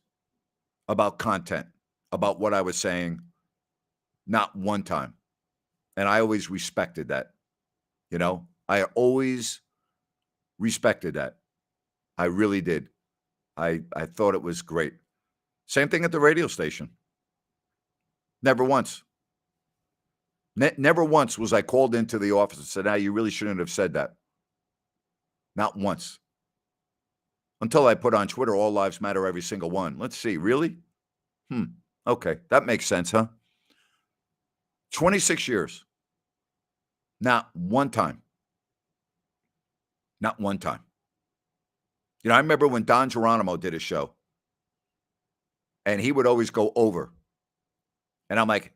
About content, about what I was saying. Not one time. And I always respected that. You know, I always respected that. I really did. I thought it was great. Same thing at the radio station. Never once. Never once was I called into the office and said, you really shouldn't have said that. Not once. Until I put on Twitter, all lives matter, every single one. Let's see, really? Okay, that makes sense, huh? 26 years. Not one time. Not one time. You know, I remember when Don Geronimo did a show, and he would always go over. And I'm like,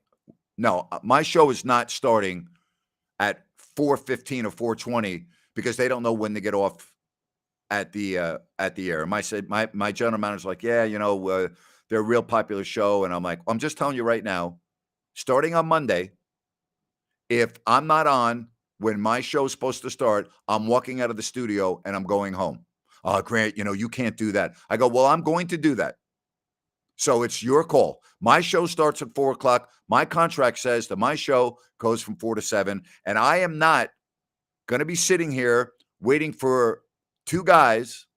no, my show is not starting at 4:15 or 4:20 because they don't know when to get off at the air. My general manager's like, yeah, you know, they're a real popular show. And I'm like, I'm just telling you right now, starting on Monday, if I'm not on when my show's supposed to start, I'm walking out of the studio and I'm going home. Grant, you know, you can't do that. I go, well, I'm going to do that. So it's your call. My show starts at 4:00. My contract says that my show goes from 4 to 7. And I am not going to be sitting here waiting for 2 guys,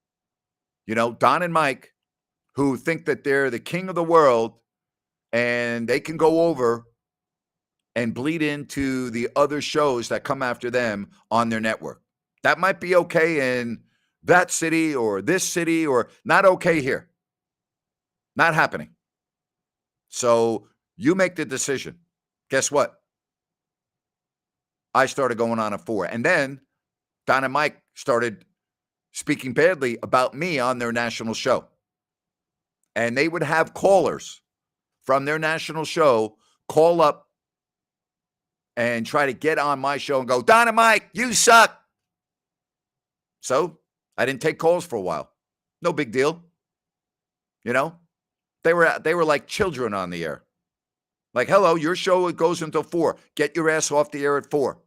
you know, Don and Mike, who think that they're the king of the world and they can go over and bleed into the other shows that come after them on their network. That might be okay in that city or this city, or not okay here. Not happening. So you make the decision. Guess what? I started going on at 4. And then Don and Mike started speaking badly about me on their national show. And they would have callers from their national show call up and try to get on my show and go, Don and Mike, you suck. So I didn't take calls for a while. No big deal. You know, they were like children on the air. Like, hello, your show goes until 4. Get your ass off the air at 4.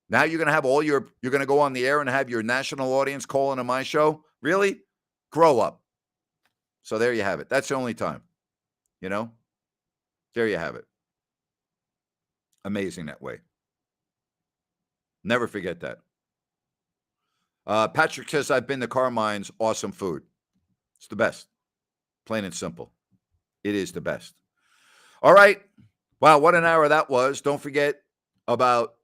Now you're going to have you're going to go on the air and have your national audience call into my show? Really? Grow up. So there you have it. That's the only time. You know? There you have it. Amazing that way. Never forget that. Patrick says, I've been to Carmine's. Awesome food. It's the best. Plain and simple. It is the best. All right. Wow, what an hour that was. Don't forget about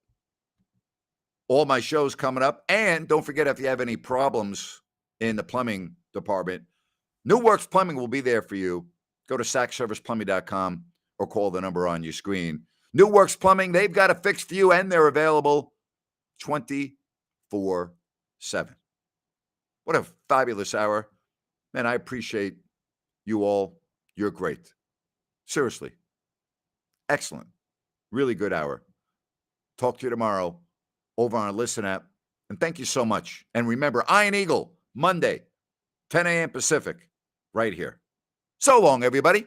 all my shows coming up. And don't forget, if you have any problems in the plumbing department, New Works Plumbing will be there for you. Go to sackserviceplumbing.com or call the number on your screen. New Works Plumbing, they've got a fix for you, and they're available 24/7. What a fabulous hour. Man, I appreciate you all. You're great. Seriously. Excellent. Really good hour. Talk to you tomorrow over on our Listen app. And thank you so much. And remember, Iron Eagle, Monday, 10 a.m. Pacific, right here. So long, everybody.